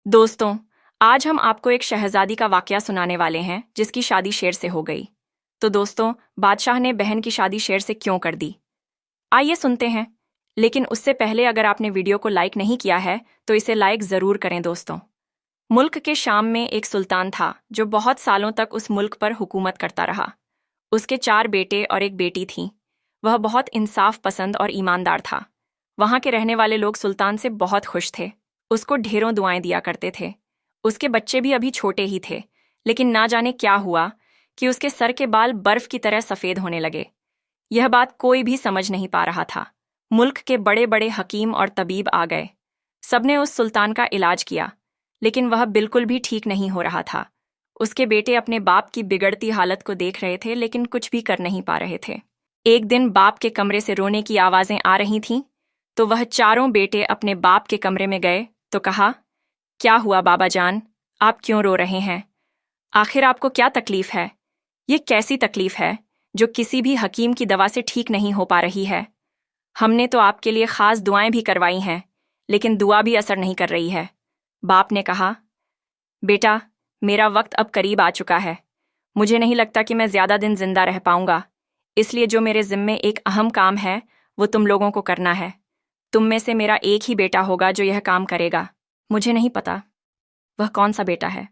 दोस्तों, आज हम आपको एक शहजादी का वाकया सुनाने वाले हैं जिसकी शादी शेर से हो गई। तो दोस्तों, बादशाह ने बहन की शादी शेर से क्यों कर दी? आइए सुनते हैं। लेकिन उससे पहले अगर आपने वीडियो को लाइक नहीं किया है तो इसे लाइक ज़रूर करें दोस्तों। मुल्क के शाम में एक सुल्तान था जो बहुत सालों तक उस मुल्क पर हुकूमत करता रहा। उसके 4 बेटे और एक बेटी थी। वह बहुत इंसाफ पसंद और ईमानदार था। वहाँ के रहने वाले लोग सुल्तान से बहुत खुश थे। उसको ढेरों दुआएं दिया करते थे। उसके बच्चे भी अभी छोटे ही थे, लेकिन ना जाने क्या हुआ कि उसके सर के बाल बर्फ की तरह सफ़ेद होने लगे। यह बात कोई भी समझ नहीं पा रहा था। मुल्क के बड़े बड़े हकीम और तबीब आ गए। सबने उस सुल्तान का इलाज किया, लेकिन वह बिल्कुल भी ठीक नहीं हो रहा था। उसके बेटे अपने बाप की बिगड़ती हालत को देख रहे थे, लेकिन कुछ भी कर नहीं पा रहे थे। एक दिन बाप के कमरे से रोने की आवाज़ें आ रही थीं, तो वह चारों बेटे अपने बाप के कमरे में गए तो कहा, क्या हुआ बाबा जान, आप क्यों रो रहे हैं? आखिर आपको क्या तकलीफ है? ये कैसी तकलीफ है जो किसी भी हकीम की दवा से ठीक नहीं हो पा रही है? हमने तो आपके लिए खास दुआएं भी करवाई हैं, लेकिन दुआ भी असर नहीं कर रही है। बाप ने कहा, बेटा, मेरा वक्त अब करीब आ चुका है। मुझे नहीं लगता कि मैं ज्यादा दिन जिंदा रह पाऊंगा। इसलिए जो मेरे जिम्मे एक अहम काम है वो तुम लोगों को करना है। तुम में से मेरा एक ही बेटा होगा जो यह काम करेगा। मुझे नहीं पता वह कौन सा बेटा है,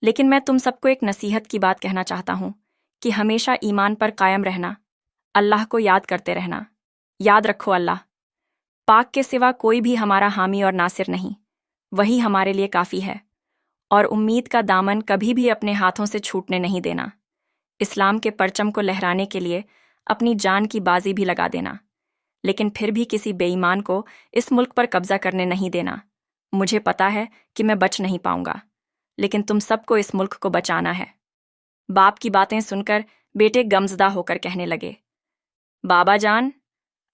लेकिन मैं तुम सबको एक नसीहत की बात कहना चाहता हूँ कि हमेशा ईमान पर कायम रहना, अल्लाह को याद करते रहना। याद रखो, अल्लाह पाक के सिवा कोई भी हमारा हामी और नासिर नहीं। वही हमारे लिए काफ़ी है। और उम्मीद का दामन कभी भी अपने हाथों से छूटने नहीं देना। इस्लाम के परचम को लहराने के लिए अपनी जान की बाजी भी लगा देना, लेकिन फिर भी किसी बेईमान को इस मुल्क पर कब्जा करने नहीं देना। मुझे पता है कि मैं बच नहीं पाऊंगा, लेकिन तुम सबको इस मुल्क को बचाना है। बाप की बातें सुनकर बेटे गमजदा होकर कहने लगे, बाबा जान,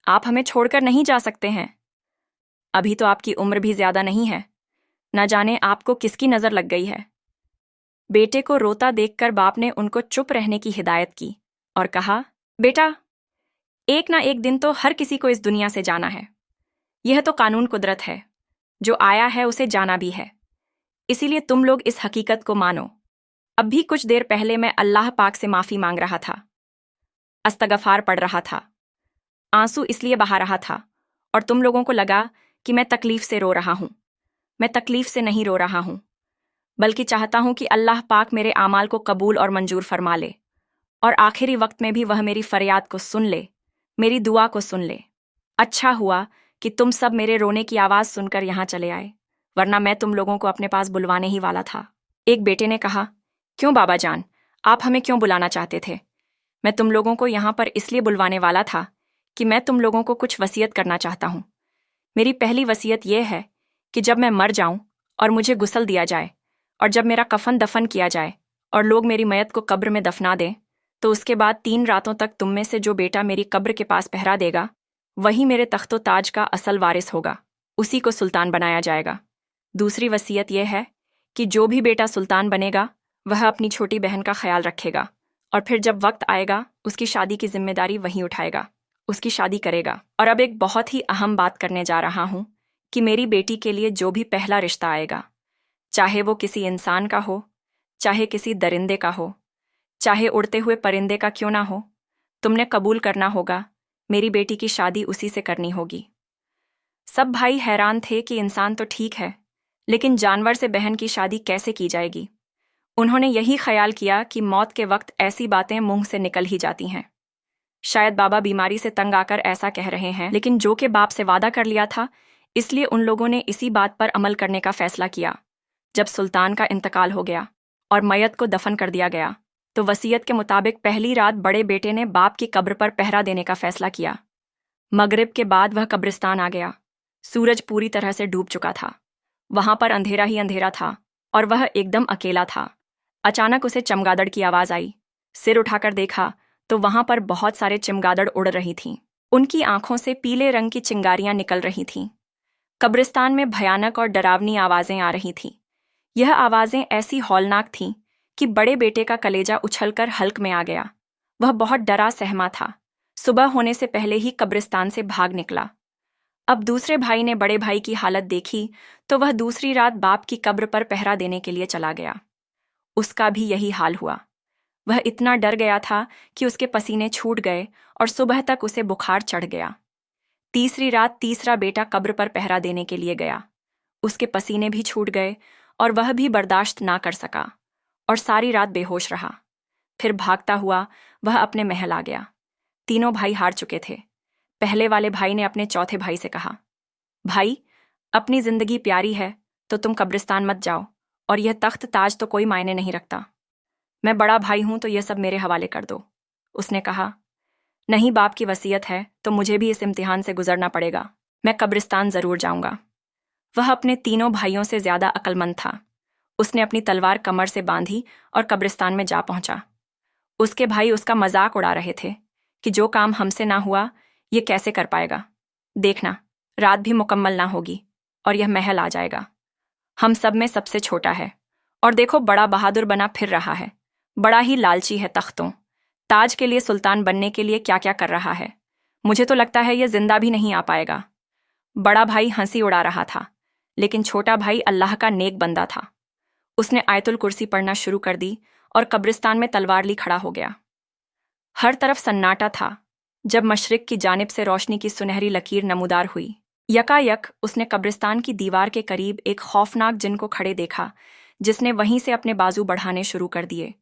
आप हमें छोड़कर नहीं जा सकते हैं। अभी तो आपकी उम्र भी ज्यादा नहीं है। न जाने आपको किसकी नज़र लग गई है। बेटे को रोता देखकर बाप ने उनको चुप रहने की हिदायत की और कहा, बेटा, एक ना एक दिन तो हर किसी को इस दुनिया से जाना है। यह तो कानून कुदरत है। जो आया है उसे जाना भी है। इसीलिए तुम लोग इस हकीकत को मानो। अब भी कुछ देर पहले मैं अल्लाह पाक से माफ़ी मांग रहा था, अस्तगफार पढ़ रहा था, आंसू इसलिए बहा रहा था, और तुम लोगों को लगा कि मैं तकलीफ से रो रहा हूँ। मैं तकलीफ से नहीं रो रहा हूँ, बल्कि चाहता हूँ कि अल्लाह पाक मेरे आमाल को कबूल और मंजूर फरमा ले, और आखिरी वक्त में भी वह मेरी फरियाद को सुन ले, मेरी दुआ को सुन ले। अच्छा हुआ कि तुम सब मेरे रोने की आवाज़ सुनकर यहाँ चले आए, वरना मैं तुम लोगों को अपने पास बुलवाने ही वाला था। एक बेटे ने कहा, क्यों बाबा जान, आप हमें क्यों बुलाना चाहते थे? मैं तुम लोगों को यहाँ पर इसलिए बुलवाने वाला था कि मैं तुम लोगों को कुछ वसीयत करना चाहता हूँ। मेरी पहली वसीयत यह है कि जब मैं मर जाऊं और मुझे गुस्ल दिया जाए, और जब मेरा कफन दफन किया जाए और लोग मेरी मैयत को कब्र में दफना दें, तो उसके बाद 3 रातों तक तुम में से जो बेटा मेरी कब्र के पास पहरा देगा, वही मेरे तख्तो ताज का असल वारिस होगा। उसी को सुल्तान बनाया जाएगा। दूसरी वसीयत यह है कि जो भी बेटा सुल्तान बनेगा वह अपनी छोटी बहन का ख्याल रखेगा, और फिर जब वक्त आएगा उसकी शादी की जिम्मेदारी वही उठाएगा, उसकी शादी करेगा। और अब एक बहुत ही अहम बात करने जा रहा हूँ कि मेरी बेटी के लिए जो भी पहला रिश्ता आएगा, चाहे वो किसी इंसान का हो, चाहे किसी दरिंदे का हो, चाहे उड़ते हुए परिंदे का क्यों ना हो, तुमने कबूल करना होगा। मेरी बेटी की शादी उसी से करनी होगी। सब भाई हैरान थे कि इंसान तो ठीक है, लेकिन जानवर से बहन की शादी कैसे की जाएगी। उन्होंने यही ख्याल किया कि मौत के वक्त ऐसी बातें मुंह से निकल ही जाती हैं। शायद बाबा बीमारी से तंग आकर ऐसा कह रहे हैं, लेकिन जो के बाप से वादा कर लिया था, इसलिए उन लोगों ने इसी बात पर अमल करने का फैसला किया। जब सुल्तान का इंतकाल हो गया और मैयत को दफन कर दिया गया, तो वसीयत के मुताबिक पहली रात बड़े बेटे ने बाप की कब्र पर पहरा देने का फैसला किया। मगरिब के बाद वह कब्रिस्तान आ गया। सूरज पूरी तरह से डूब चुका था। वहां पर अंधेरा ही अंधेरा था और वह एकदम अकेला था। अचानक उसे चमगादड़ की आवाज़ आई। सिर उठाकर देखा तो वहां पर बहुत सारे चमगादड़ उड़ रही थीं। उनकी आंखों से पीले रंग की चिंगारियां निकल रही थीं। कब्रिस्तान में भयानक और डरावनी आवाज़ें आ रही थीं। यह आवाज़ें ऐसी हौलनाक थीं कि बड़े बेटे का कलेजा उछलकर हल्क में आ गया। वह बहुत डरा सहमा था। सुबह होने से पहले ही कब्रिस्तान से भाग निकला। अब दूसरे भाई ने बड़े भाई की हालत देखी तो वह दूसरी रात बाप की कब्र पर पहरा देने के लिए चला गया। उसका भी यही हाल हुआ। वह इतना डर गया था कि उसके पसीने छूट गए और सुबह तक उसे बुखार चढ़ गया। तीसरी रात तीसरा बेटा कब्र पर पहरा देने के लिए गया। उसके पसीने भी छूट गए और वह भी बर्दाश्त ना कर सका और सारी रात बेहोश रहा। फिर भागता हुआ वह अपने महल आ गया। तीनों भाई हार चुके थे। पहले वाले भाई ने अपने चौथे भाई से कहा, भाई, अपनी जिंदगी प्यारी है तो तुम कब्रिस्तान मत जाओ, और यह तख्त ताज तो कोई मायने नहीं रखता। मैं बड़ा भाई हूं तो यह सब मेरे हवाले कर दो। उसने कहा, नहीं, बाप की वसीयत है तो मुझे भी इस इम्तिहान से गुजरना पड़ेगा। मैं कब्रिस्तान जरूर जाऊंगा। वह अपने तीनों भाइयों से ज्यादा अक्लमंद था। उसने अपनी तलवार कमर से बांधी और कब्रिस्तान में जा पहुंचा। उसके भाई उसका मजाक उड़ा रहे थे कि जो काम हमसे ना हुआ ये कैसे कर पाएगा। देखना, रात भी मुकम्मल ना होगी और यह महल आ जाएगा। हम सब में सबसे छोटा है और देखो बड़ा बहादुर बना फिर रहा है। बड़ा ही लालची है तख्तों ताज के लिए, सुल्तान बनने के लिए क्या क्या कर रहा है। मुझे तो लगता है यह जिंदा भी नहीं आ पाएगा। बड़ा भाई हंसी उड़ा रहा था, लेकिन छोटा भाई अल्लाह का नेक बंदा था। उसने आयतुल कुर्सी पढ़ना शुरू कर दी और कब्रिस्तान में तलवार ली खड़ा हो गया। हर तरफ सन्नाटा था। जब मशरिक की जानिब से रोशनी की सुनहरी लकीर नमूदार हुई, यकायक उसने कब्रिस्तान की दीवार के करीब एक खौफनाक जिन को खड़े देखा, जिसने वहीं से अपने बाजू बढ़ाने शुरू कर दिए।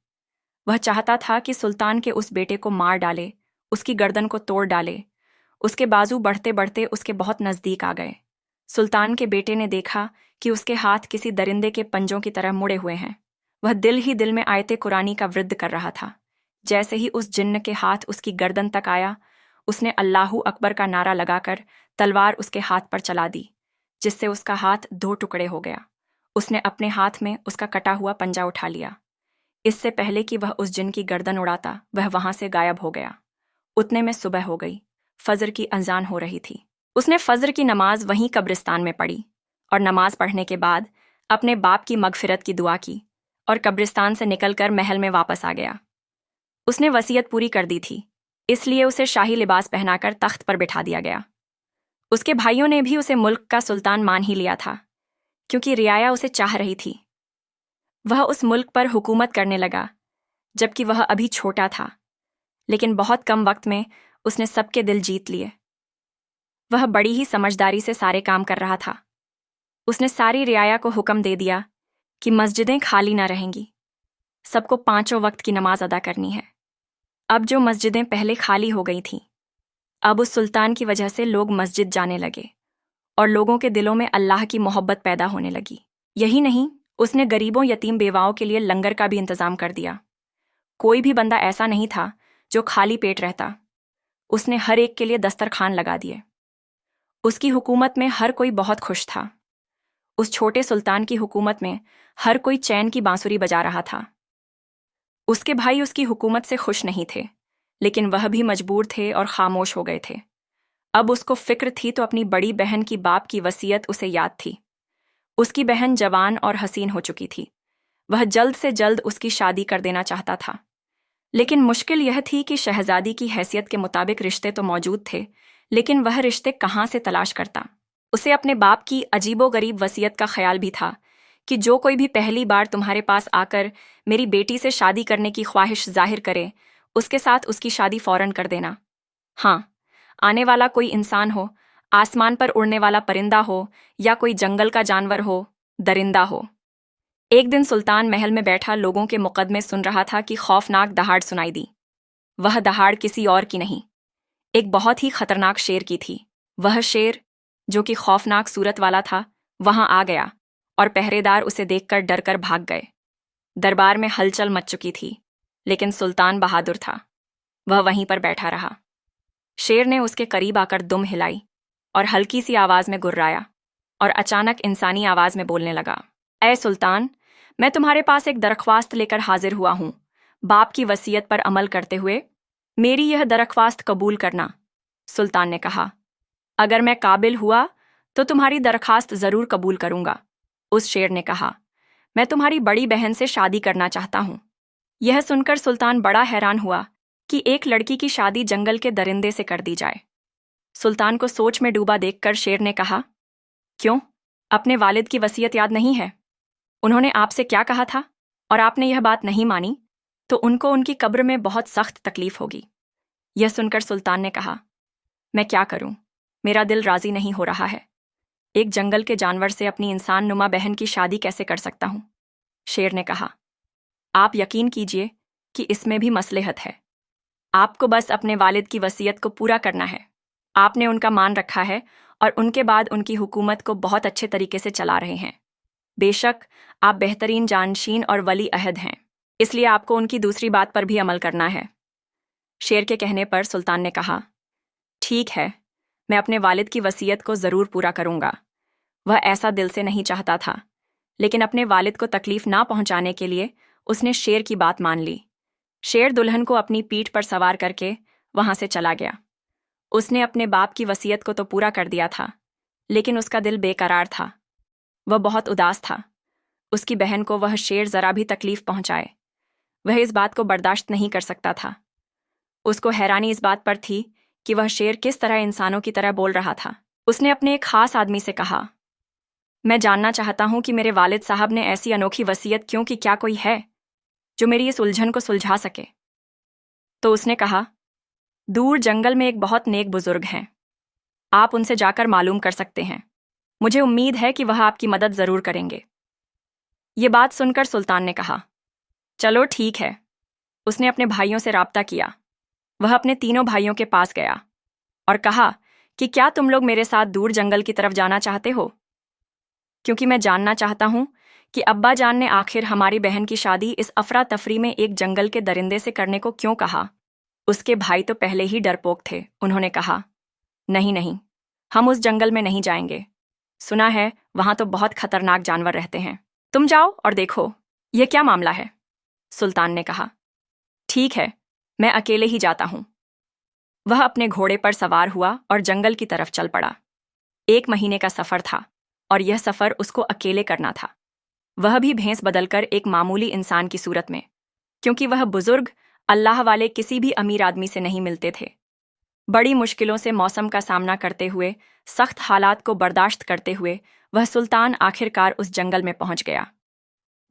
वह चाहता था कि सुल्तान के उस बेटे को मार डाले, उसकी गर्दन को तोड़ डाले। उसके बाजू बढ़ते बढ़ते उसके बहुत नजदीक आ गए। सुल्तान के बेटे ने देखा कि उसके हाथ किसी दरिंदे के पंजों की तरह मुड़े हुए हैं। वह दिल ही दिल में आयते कुरानी का वृद्ध कर रहा था। जैसे ही उस जिन्न के हाथ उसकी गर्दन तक आया, उसने अल्लाहू अकबर का नारा लगाकर तलवार उसके हाथ पर चला दी, जिससे उसका हाथ दो टुकड़े हो गया। उसने अपने हाथ में उसका कटा हुआ पंजा उठा लिया। इससे पहले कि वह उस जिन की गर्दन उड़ाता, वह वहां से गायब हो गया। उतने में सुबह हो गई। फजर की अजान हो रही थी। उसने फजर की नमाज वहीं कब्रिस्तान में पढ़ी और नमाज पढ़ने के बाद अपने बाप की मगफिरत की दुआ की और कब्रिस्तान से निकलकर महल में वापस आ गया। उसने वसीयत पूरी कर दी थी, इसलिए उसे शाही लिबास पहनाकर तख्त पर बिठा दिया गया। उसके भाइयों ने भी उसे मुल्क का सुल्तान मान ही लिया था, क्योंकि रियाया उसे चाह रही थी। वह उस मुल्क पर हुकूमत करने लगा, जबकि वह अभी छोटा था, लेकिन बहुत कम वक्त में उसने सबके दिल जीत लिए। वह बड़ी ही समझदारी से सारे काम कर रहा था। उसने सारी रियाया को हुक्म दे दिया कि मस्जिदें खाली ना रहेंगी, सबको पांचों वक्त की नमाज अदा करनी है। अब जो मस्जिदें पहले खाली हो गई थीं, अब उस सुल्तान की वजह से लोग मस्जिद जाने लगे और लोगों के दिलों में अल्लाह की मोहब्बत पैदा होने लगी। यही नहीं, उसने गरीबों यतीम बेवाओं के लिए लंगर का भी इंतजाम कर दिया। कोई भी बंदा ऐसा नहीं था जो खाली पेट रहता। उसने हर एक के लिए दस्तरखान लगा दिए। उसकी हुकूमत में हर कोई बहुत खुश था। उस छोटे सुल्तान की हुकूमत में हर कोई चैन की बांसुरी बजा रहा था। उसके भाई उसकी हुकूमत से खुश नहीं थे, लेकिन वह भी मजबूर थे और खामोश हो गए थे। अब उसको फिक्र थी तो अपनी बड़ी बहन की बाप की वसीयत उसे याद थी। उसकी बहन जवान और हसीन हो चुकी थी। वह जल्द से जल्द उसकी शादी कर देना चाहता था, लेकिन मुश्किल यह थी कि शहजादी की हैसियत के मुताबिक रिश्ते तो मौजूद थे, लेकिन वह रिश्ते कहाँ से तलाश करता। उसे अपने बाप की अजीबोगरीब वसीयत का ख्याल भी था कि जो कोई भी पहली बार तुम्हारे पास आकर मेरी बेटी से शादी करने की ख्वाहिश जाहिर करे, उसके साथ उसकी शादी फौरन कर देना। हाँ, आने वाला कोई इंसान हो, आसमान पर उड़ने वाला परिंदा हो, या कोई जंगल का जानवर हो, दरिंदा हो। एक दिन सुल्तान महल में बैठा लोगों के मुकदमे सुन रहा था कि खौफनाक दहाड़ सुनाई दी। वह दहाड़ किसी और की नहीं, एक बहुत ही खतरनाक शेर की थी। वह शेर, जो कि खौफनाक सूरत वाला था, वहां आ गया और पहरेदार उसे देखकर डरकर भाग गए। दरबार में हलचल मच चुकी थी, लेकिन सुल्तान बहादुर था। वह वहीं पर बैठा रहा। शेर ने उसके करीब आकर दुम हिलाई और हल्की सी आवाज में गुर्राया और अचानक इंसानी आवाज में बोलने लगा, ऐ सुल्तान, मैं तुम्हारे पास एक दरख्वास्त लेकर हाजिर हुआ हूं। बाप की वसीयत पर अमल करते हुए मेरी यह दरख्वास्त कबूल करना। सुल्तान ने कहा, अगर मैं काबिल हुआ तो तुम्हारी दरख्वास्त जरूर कबूल करूंगा। उस शेर ने कहा, मैं तुम्हारी बड़ी बहन से शादी करना चाहता हूं। यह सुनकर सुल्तान बड़ा हैरान हुआ कि एक लड़की की शादी जंगल के दरिंदे से कर दी जाए। सुल्तान को सोच में डूबा देखकर शेर ने कहा, क्यों, अपने वालिद की वसीयत याद नहीं है? उन्होंने आपसे क्या कहा था और आपने यह बात नहीं मानी तो उनको उनकी कब्र में बहुत सख्त तकलीफ होगी। यह सुनकर सुल्तान ने कहा, मैं क्या करूं, मेरा दिल राजी नहीं हो रहा है। एक जंगल के जानवर से अपनी इंसान नुमा बहन की शादी कैसे कर सकता हूं? शेर ने कहा, आप यकीन कीजिए कि इसमें भी मसलहत है। आपको बस अपने वालिद की वसीयत को पूरा करना है। आपने उनका मान रखा है और उनके बाद उनकी हुकूमत को बहुत अच्छे तरीके से चला रहे हैं। बेशक आप बेहतरीन जानशीन और वली अहद हैं, इसलिए आपको उनकी दूसरी बात पर भी अमल करना है। शेर के कहने पर सुल्तान ने कहा, ठीक है, मैं अपने वालिद की वसीयत को ज़रूर पूरा करूंगा। वह ऐसा दिल से नहीं चाहता था, लेकिन अपने वालिद को तकलीफ ना पहुंचाने के लिए उसने शेर की बात मान ली। शेर दुल्हन को अपनी पीठ पर सवार करके वहां से चला गया। उसने अपने बाप की वसीयत को तो पूरा कर दिया था, लेकिन उसका दिल बेकरार था। वह बहुत उदास था। उसकी बहन को वह शेर जरा भी तकलीफ पहुंचाए, वह इस बात को बर्दाश्त नहीं कर सकता था। उसको हैरानी इस बात पर थी कि वह शेर किस तरह इंसानों की तरह बोल रहा था। उसने अपने एक खास आदमी से कहा, मैं जानना चाहता हूं कि मेरे वालिद साहब ने ऐसी अनोखी वसीयत क्यों की, क्या कोई है जो मेरी इस उलझन को सुलझा सके? तो उसने कहा, दूर जंगल में एक बहुत नेक बुजुर्ग हैं, आप उनसे जाकर मालूम कर सकते हैं। मुझे उम्मीद है कि वह आपकी मदद जरूर करेंगे। ये बात सुनकर सुल्तान ने कहा, चलो ठीक है। उसने अपने भाइयों से राब्ता किया। वह अपने तीनों भाइयों के पास गया और कहा कि क्या तुम लोग मेरे साथ दूर जंगल की तरफ जाना चाहते हो? क्योंकि मैं जानना चाहता हूं कि अब्बा जान ने आखिर हमारी बहन की शादी इस अफरा तफरी में एक जंगल के दरिंदे से करने को क्यों कहा। उसके भाई तो पहले ही डरपोक थे। उन्होंने कहा, नहीं नहीं, हम उस जंगल में नहीं जाएंगे। सुना है वहां तो बहुत खतरनाक जानवर रहते हैं। तुम जाओ और देखो यह क्या मामला है। सुल्तान ने कहा, ठीक है, मैं अकेले ही जाता हूं। वह अपने घोड़े पर सवार हुआ और जंगल की तरफ चल पड़ा। 1 महीने का सफर था और यह सफर उसको अकेले करना था, वह भी भैंस बदलकर एक मामूली इंसान की सूरत में, क्योंकि वह बुजुर्ग अल्लाह वाले किसी भी अमीर आदमी से नहीं मिलते थे। बड़ी मुश्किलों से मौसम का सामना करते हुए, सख्त हालात को बर्दाश्त करते हुए वह सुल्तान आखिरकार उस जंगल में पहुंच गया।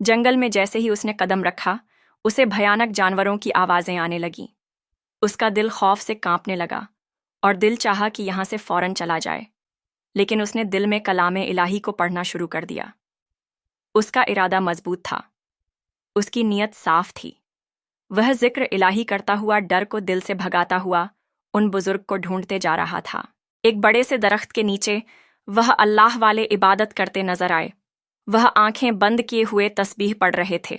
जंगल में जैसे ही उसने कदम रखा, उसे भयानक जानवरों की आवाजें आने लगीं। उसका दिल खौफ से कांपने लगा और दिल चाहा कि यहां से फौरन चला जाए, लेकिन उसने दिल में कलामे इलाही को पढ़ना शुरू कर दिया। उसका इरादा मजबूत था, उसकी नीयत साफ थी। वह जिक्र इलाही करता हुआ डर को दिल से भगाता हुआ उन बुजुर्ग को ढूंढते जा रहा था। एक बड़े से दरख्त के नीचे वह अल्लाह वाले इबादत करते नजर आए। वह आंखें बंद किए हुए तस्बीह पढ़ रहे थे।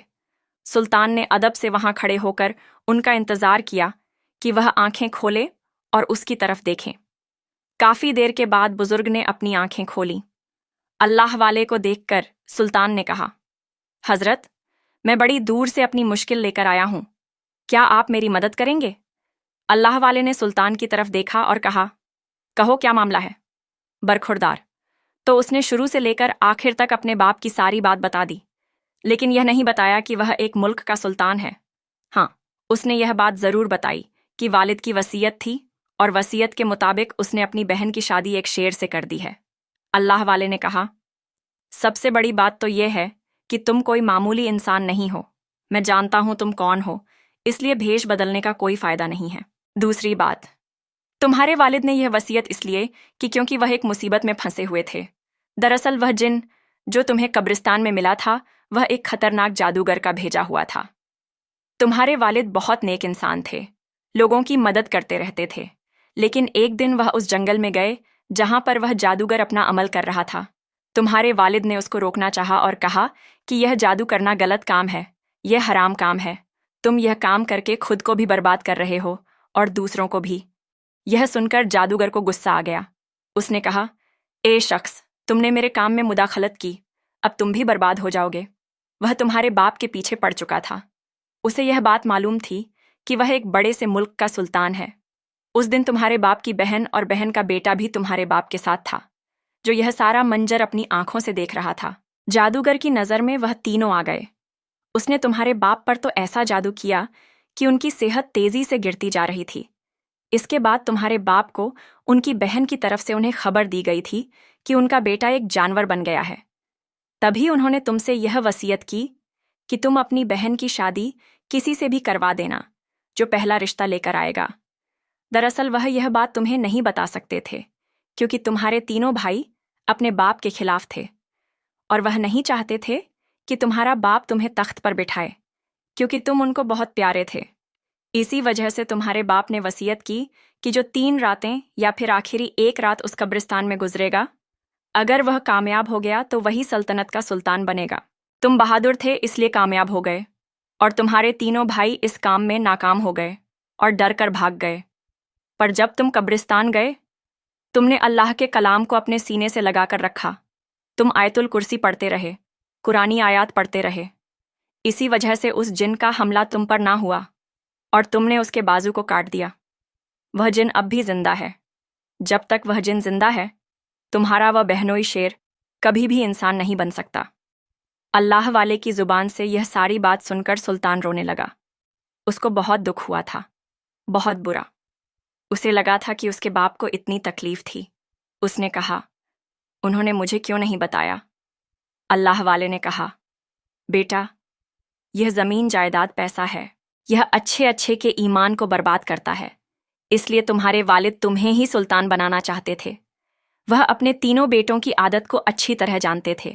सुल्तान ने अदब से वहां खड़े होकर उनका इंतजार किया कि वह आंखें खोले और उसकी तरफ देखें। काफी देर के बाद बुजुर्ग ने अपनी आंखें खोली। अल्लाह वाले को देखकर सुल्तान ने कहा, हजरत, मैं बड़ी दूर से अपनी मुश्किल लेकर आया हूं, क्या आप मेरी मदद करेंगे? अल्लाह वाले ने सुल्तान की तरफ देखा और कहा, कहो क्या मामला है? बरखुरदार। तो उसने शुरू से लेकर आखिर तक अपने बाप की सारी बात बता दी, लेकिन यह नहीं बताया कि वह एक मुल्क का सुल्तान है। हाँ, उसने यह बात जरूर बताई कि वालिद की वसीयत थी और वसीयत के मुताबिक उसने अपनी बहन की शादी एक शेर से कर दी है। अल्लाह वाले ने कहा, सबसे बड़ी बात तो यह है कि तुम कोई मामूली इंसान नहीं हो। मैं जानता हूं तुम कौन हो, इसलिए भेष बदलने का कोई फायदा नहीं है। दूसरी बात, तुम्हारे वालिद ने यह वसीयत इसलिए कि क्योंकि वह एक मुसीबत में फंसे हुए थे। दरअसल वह जिन जो तुम्हें कब्रिस्तान में मिला था, वह एक खतरनाक जादूगर का भेजा हुआ था। तुम्हारे वालिद बहुत नेक इंसान थे, लोगों की मदद करते रहते थे, लेकिन एक दिन वह उस जंगल में गए जहां पर वह जादूगर अपना अमल कर रहा था। तुम्हारे वालिद ने उसको रोकना चाहा और कहा कि यह जादू करना गलत काम है, यह हराम काम है। तुम यह काम करके खुद को भी बर्बाद कर रहे हो और दूसरों को भी। यह सुनकर जादूगर को गुस्सा आ गया। उसने कहा, ए शख्स, तुमने मेरे काम में मुदाखलत की, अब तुम भी बर्बाद हो जाओगे। वह तुम्हारे बाप के पीछे पड़ चुका था। उसे यह बात मालूम थी कि वह एक बड़े से मुल्क का सुल्तान है। उस दिन तुम्हारे बाप की बहन और बहन का बेटा भी तुम्हारे बाप के साथ था, जो यह सारा मंजर अपनी आंखों से देख रहा था। जादूगर की नज़र में वह तीनों आ गए। उसने तुम्हारे बाप पर तो ऐसा जादू किया कि उनकी सेहत तेजी से गिरती जा रही थी। اس کے بعد تمہارے باپ کو ان کی بہن کی طرف سے انہیں خبر دی گئی تھی کہ ان کا بیٹا ایک جانور بن گیا ہے۔ تبھی انہوں نے تم سے یہ وصیت کی کہ تم اپنی بہن کی شادی کسی سے بھی کروا دینا جو پہلا رشتہ لے کر آئے گا۔ دراصل وہ یہ بات تمہیں نہیں بتا سکتے تھے کیونکہ تمہارے تینوں بھائی اپنے باپ کے خلاف تھے، اور وہ نہیں چاہتے تھے کہ تمہارا باپ تمہیں تخت پر بٹھائے کیونکہ تم ان کو بہت پیارے تھے۔ اسی وجہ سے تمہارے باپ نے وصیت کی کہ جو 3 راتیں یا پھر آخری 1 رات اس قبرستان میں گزرے گا، اگر وہ کامیاب ہو گیا تو وہی سلطنت کا سلطان بنے گا۔ تم بہادر تھے اس لیے کامیاب ہو گئے، اور تمہارے تینوں بھائی اس کام میں ناکام ہو گئے اور ڈر کر بھاگ گئے۔ پر جب تم قبرستان گئے، تم نے اللہ کے کلام کو اپنے سینے سے لگا کر رکھا۔ تم آیت الکرسی پڑھتے رہے، قرآنی آیات پڑھتے رہے۔ اسی وجہ سے اس جن کا حملہ تم پر نہ ہوا اور تم نے اس کے بازو کو کاٹ دیا۔ وہ جن اب بھی زندہ ہے۔ جب تک وہ جن زندہ ہے، تمہارا وہ بہنوئی شیر کبھی بھی انسان نہیں بن سکتا۔ اللہ والے کی زبان سے یہ ساری بات سن کر سلطان رونے لگا۔ اس کو بہت دکھ ہوا تھا، بہت برا۔ اسے لگا تھا کہ اس کے باپ کو اتنی تکلیف تھی۔ اس نے کہا، انہوں نے مجھے کیوں نہیں بتایا؟ اللہ والے نے کہا، بیٹا، یہ زمین جائیداد پیسہ ہے، یہ اچھے اچھے کے ایمان کو برباد کرتا ہے، اس لیے تمہارے والد تمہیں ہی سلطان بنانا چاہتے تھے۔ وہ اپنے تینوں بیٹوں کی عادت کو اچھی طرح جانتے تھے،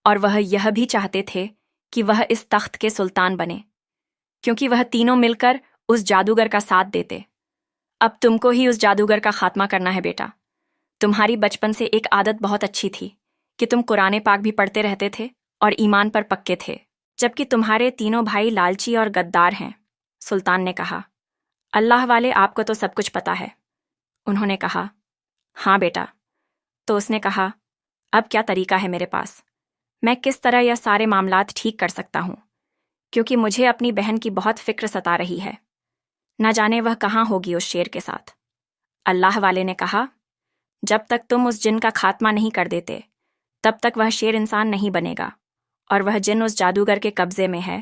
اور وہ یہ بھی چاہتے تھے کہ وہ اس تخت کے سلطان بنے، کیونکہ وہ تینوں مل کر اس جادوگر کا ساتھ دیتے۔ اب تم کو ہی اس جادوگر کا خاتمہ کرنا ہے بیٹا۔ تمہاری بچپن سے ایک عادت بہت اچھی تھی کہ تم قرآن پاک بھی پڑھتے رہتے تھے اور ایمان پر پکے تھے، جبکہ تمہارے تینوں بھائی لالچی اور غدار ہیں۔ سلطان نے کہا، اللہ والے، آپ کو تو سب کچھ پتا ہے۔ انہوں نے کہا، ہاں بیٹا۔ تو اس نے کہا، اب کیا طریقہ ہے میرے پاس؟ میں کس طرح یہ سارے معاملات ٹھیک کر سکتا ہوں؟ کیونکہ مجھے اپنی بہن کی بہت فکر ستا رہی ہے، نہ جانے وہ کہاں ہوگی اس شیر کے ساتھ۔ اللہ والے نے کہا، جب تک تم اس جن کا خاتمہ نہیں کر دیتے، تب تک وہ شیر انسان نہیں بنے گا، اور وہ جن اس جادوگر کے قبضے میں ہے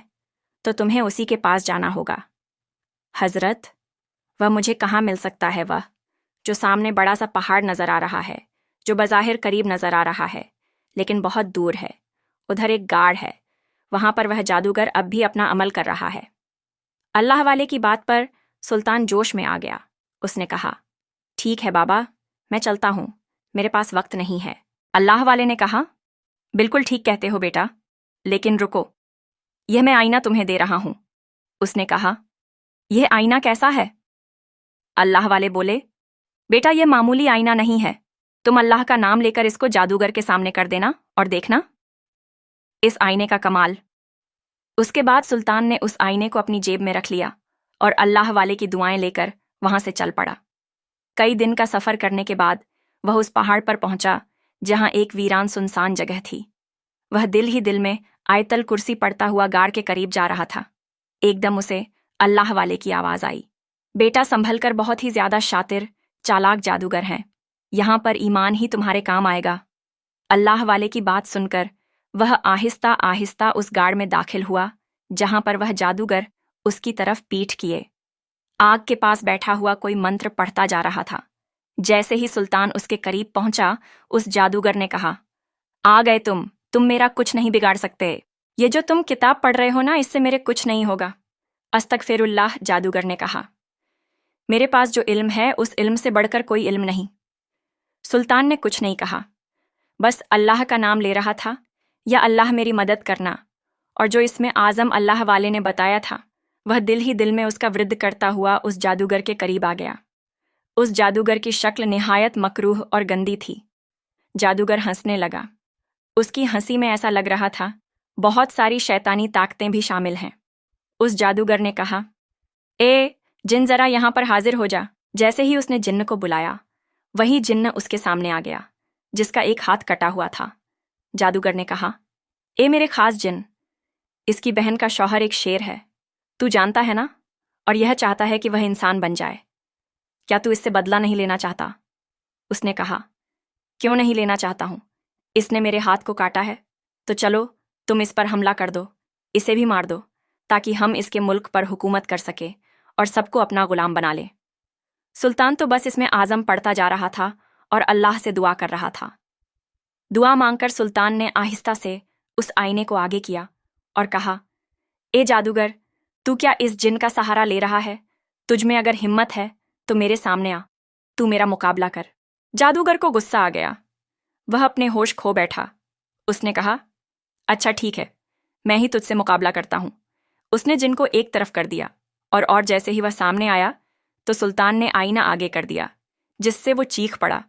تو تمہیں اسی کے پاس جانا ہوگا۔ حضرت، وہ مجھے کہاں مل سکتا ہے؟ وہ جو سامنے بڑا سا پہاڑ نظر آ رہا ہے، جو بظاہر قریب نظر آ رہا ہے لیکن بہت دور ہے، ادھر ایک گاڑ ہے، وہاں پر وہ جادوگر اب بھی اپنا عمل کر رہا ہے۔ اللہ والے کی بات پر سلطان جوش میں آ گیا۔ اس نے کہا، ٹھیک ہے بابا، میں چلتا ہوں، میرے پاس وقت نہیں ہے۔ اللہ والے نے کہا، بالکل ٹھیک کہتے ہو بیٹا، لیکن رکو، یہ میں آئینہ تمہیں دے رہا ہوں۔ اس نے کہا، یہ آئینہ کیسا ہے؟ اللہ والے بولے، بیٹا یہ معمولی آئینہ نہیں ہے، تم اللہ کا نام لے کر اس کو جادوگر کے سامنے کر دینا اور دیکھنا اس آئینے کا کمال۔ اس کے بعد سلطان نے اس آئینے کو اپنی جیب میں رکھ لیا اور اللہ والے کی دعائیں لے کر وہاں سے چل پڑا۔ کئی دن کا سفر کرنے کے بعد وہ اس پہاڑ پر پہنچا جہاں ایک ویران سنسان جگہ تھی۔ وہ دل ہی دل میں آیت الکرسی پڑھتا ہوا گاڑ کے قریب جا رہا تھا۔ ایک دم اسے اللہ والے کی آواز آئی، بیٹا سنبھل کر، بہت ہی زیادہ شاطر چالاک جادوگر ہیں، یہاں پر ایمان ہی تمہارے کام آئے گا۔ اللہ والے کی بات سن کر وہ آہستہ آہستہ اس گاڑ میں داخل ہوا جہاں پر وہ جادوگر اس کی طرف پیٹھ کیے آگ کے پاس بیٹھا ہوا کوئی منتر پڑھتا جا رہا تھا۔ جیسے ہی سلطان اس کے قریب پہنچا، اس جادوگر نے کہا، آ گئے تم میرا کچھ نہیں بگاڑ سکتے، یہ جو تم کتاب پڑھ رہے ہو نا، اس سے میرے کچھ نہیں ہوگا۔ استغفر اللہ، جادوگر نے کہا، میرے پاس جو علم ہے اس علم سے بڑھ کر کوئی علم نہیں۔ سلطان نے کچھ نہیں کہا، بس اللہ کا نام لے رہا تھا، یا اللہ میری مدد کرنا، اور جو اس میں اعظم اللہ والے نے بتایا تھا وہ دل ہی دل میں اس کا ورد کرتا ہوا اس جادوگر کے قریب آ گیا۔ اس جادوگر کی شکل نہایت مکروہ اور گندی تھی۔ جادوگر ہنسنے لگا۔ اس کی ہنسی میں ایسا لگ رہا تھا بہت ساری شیطانی طاقتیں بھی شامل ہیں۔ اس جادوگر نے کہا، اے جن، ذرا یہاں پر حاضر ہو جا۔ جیسے ہی اس نے جن کو بلایا، وہی جن اس کے سامنے آ گیا جس کا ایک ہاتھ کٹا ہوا تھا۔ جادوگر نے کہا، اے میرے خاص جن، اس کی بہن کا شوہر ایک شیر ہے، تو جانتا ہے نا، اور یہ چاہتا ہے کہ وہ انسان بن جائے، کیا تو اس سے بدلہ نہیں لینا چاہتا؟ اس نے کہا، کیوں نہیں لینا چاہتا ہوں، اس نے میرے ہاتھ کو کاٹا ہے، تو چلو تم اس پر حملہ کر دو، اسے بھی مار دو، تاکہ ہم اس کے ملک پر حکومت کر سکے اور سب کو اپنا غلام بنا لیں۔ सुल्तान तो बस इसमें आज़म पढ़ता जा रहा था और अल्लाह से दुआ कर रहा था। दुआ मांगकर सुल्तान ने आहिस्ता से उस आईने को आगे किया और कहा, ए जादूगर, तू क्या इस जिन का सहारा ले रहा है? तुझ में अगर हिम्मत है तो मेरे सामने आ, तू मेरा मुकाबला कर। जादूगर को गुस्सा आ गया। वह अपने होश खो बैठा। उसने कहा, अच्छा ठीक है, मैं ही तुझसे मुकाबला करता हूं। उसने जिन को एक तरफ कर दिया और जैसे ही वह सामने आया तो सुल्तान ने आईना आगे कर दिया, जिससे वो चीख पड़ा।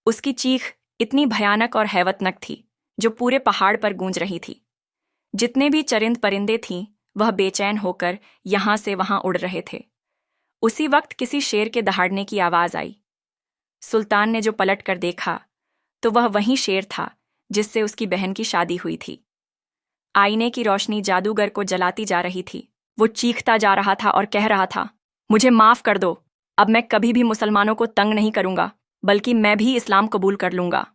उसकी चीख इतनी भयानक और हैवतनक थी जो पूरे पहाड़ पर गूंज रही थी। जितने भी चरिंद परिंदे थीं वह बेचैन होकर यहां से वहां उड़ रहे थे। उसी वक्त किसी शेर के दहाड़ने की आवाज आई। सुल्तान ने जो पलट कर देखा तो वह वही शेर था जिससे उसकी बहन की शादी हुई थी। आईने की रोशनी जादूगर को जलाती जा रही थी। वो चीखता जा रहा था और कह रहा था, मुझे माफ कर दो, अब मैं कभी भी मुसलमानों को तंग नहीं करूंगा, बल्कि मैं भी इस्लाम कबूल कर लूंगा।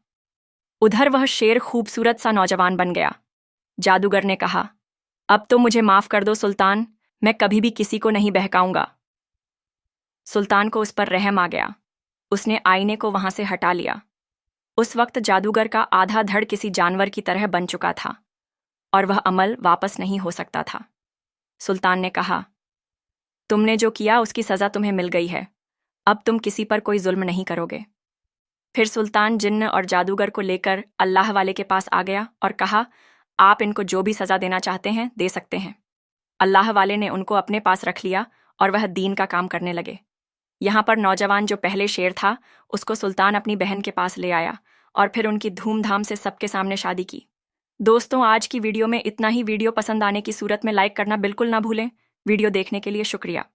उधर वह शेर खूबसूरत सा नौजवान बन गया। जादूगर ने कहा, अब तो मुझे माफ कर दो सुल्तान, मैं कभी भी किसी को नहीं बहकाऊंगा। सुल्तान को उस पर रहम आ गया। उसने आईने को वहां से हटा लिया। उस वक्त जादूगर का आधा धड़ किसी जानवर की तरह बन चुका था और वह अमल वापस नहीं हो सकता था। सुल्तान ने कहा, तुमने जो किया उसकी सज़ा तुम्हें मिल गई है, अब तुम किसी पर कोई जुल्म नहीं करोगे। फिर सुल्तान जिन्न और जादूगर को लेकर अल्लाह वाले के पास आ गया और कहा, आप इनको जो भी सज़ा देना चाहते हैं दे सकते हैं। अल्लाह वाले ने उनको अपने पास रख लिया और वह दीन का काम करने लगे। यहाँ पर नौजवान जो पहले शेर था उसको सुल्तान अपनी बहन के पास ले आया और फिर उनकी धूमधाम से सबके सामने शादी की। दोस्तों, आज की वीडियो में इतना ही। वीडियो पसंद आने की सूरत में लाइक करना बिल्कुल ना भूलें। वीडियो देखने के लिए शुक्रिया।